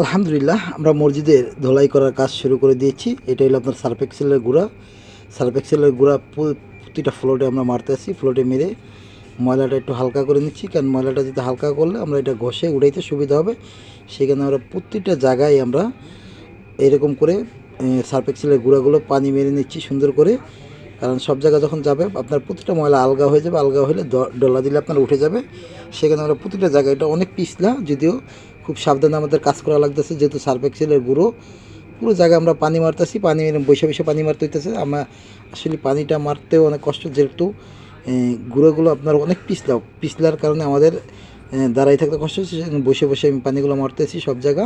আলহামদুলিল্লাহ আমরা মসজিদের ধোলাই করার কাজ শুরু করে দিয়েছি। এটা হলো আপনার সার্ফ এক্সেলের গুঁড়া। সার্ফ এক্সেলের গুঁড়া প্রতিটা ফ্লোরে আমরা মারতে আসি। ফ্লোরে মেরে ময়লাটা একটু হালকা করে নিচ্ছি, কারণ ময়লাটা যদি হালকা করলে আমরা এটা ঘষে উঠাইতে সুবিধা হবে। সেখানে আমরা প্রতিটা জায়গায় আমরা এরকম করে সার্ফ এক্সেলের গুঁড়াগুলো পানি মেরে নিচ্ছি সুন্দর করে, কারণ সব জায়গা যখন যাবে আপনার প্রতিটা ময়লা আলগা হয়ে যাবে। আলগা হলে ডলা দিলে আপনার উঠে যাবে। সেখানে আমরা প্রতিটা জায়গায়, এটা অনেক পিছলা যদিও, খুব সাবধানে আমাদের কাজ করা লাগতেছে, যেহেতু সার্ফ এক্সেলের গুঁড়ো। পুরো জায়গায় আমরা পানি মারতেছি, পানি মেরে বসে বসে পানি মারতে হইতেছে। আমরা আসলে পানিটা মারতেও অনেক কষ্ট, যেহেতু গুঁড়োগুলো আপনার অনেক পিছলার কারণে আমাদের দাঁড়াই থাকতে কষ্ট হচ্ছে। বসে বসে আমি পানিগুলো মারতেছি সব জায়গা,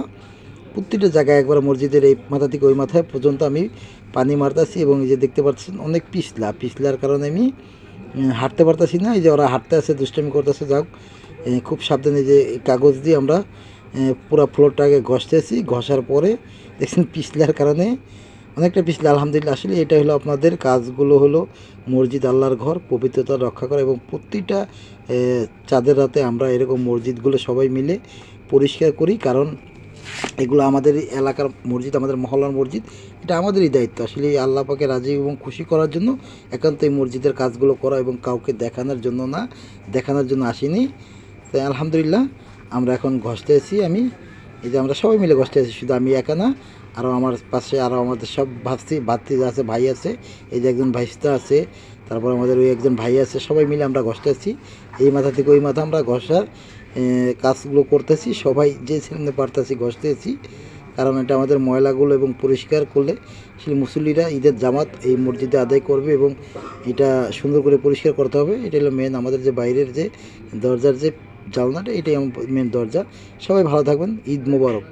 প্রতিটা জায়গায় একবার মসজিদের এই মাথা থেকে ওই মাথায় পর্যন্ত আমি পানি মারতেছি। এবং এই যে দেখতে পাচ্ছেন অনেক পিছলার কারণে আমি হাঁটতে পারতেছি না। এই যে ওরা হাঁটতে আছে, দুষ্টামি করতেছে। যাক, খুব সাবধানে যে কাগজ দিয়ে আমরা পুরো ফ্লোরটাকে ঘষতেছি। ঘষার পরে দেখছেন পিছলার কারণে অনেকটা পিছলা। আলহামদুলিল্লাহ, আসলে এটা হলো আপনাদের কাজগুলো হলো মসজিদ আল্লাহর ঘর, পবিত্রতা রক্ষা করা। এবং প্রতিটা চাঁদের রাতে আমরা এরকম মসজিদগুলো সবাই মিলে পরিষ্কার করি, কারণ এগুলো আমাদের এলাকার মসজিদ, আমাদের মহল্লার মসজিদ। এটা আমাদেরই দায়িত্ব আসলে আল্লাহ পাকে রাজি এবং খুশি করার জন্য একান্ত এই মসজিদের কাজগুলো করা, এবং কাউকে দেখানোর জন্য না, দেখানোর জন্য আসিনি। তাই আলহামদুলিল্লাহ আমরা এখন ঘষতে আছি। আমি এই যে আমরা সবাই মিলে ঘষতে আছি, শুধু আমি একা না, আরও আমার পাশে আরও আমাদের সব ভাতিজা আছে, ভাই আছে। এই যে একজন ভাইস্তা আছে, তারপর আমাদের ওই একজন ভাই আছে, সবাই মিলে আমরা ঘষতে আছি। এই মাথা থেকে ওই মাথা আমরা ঘষার কাজগুলো করতেছি, সবাই যে সেখানে পারতেছি ঘষতেছি। কারণ এটা আমাদের ময়লাগুলো এবং পরিষ্কার করলে সেই মুসল্লিরা ঈদের জামাত এই মসজিদে আদায় করবে, এবং এটা সুন্দর করে পরিষ্কার করতে হবে। এটা হলো মেন আমাদের যে বাইরের যে দরজার যে জানলাটা, এটাই আমার মেন দরজা। সবাই ভালো থাকবেন, ঈদ মোবারক।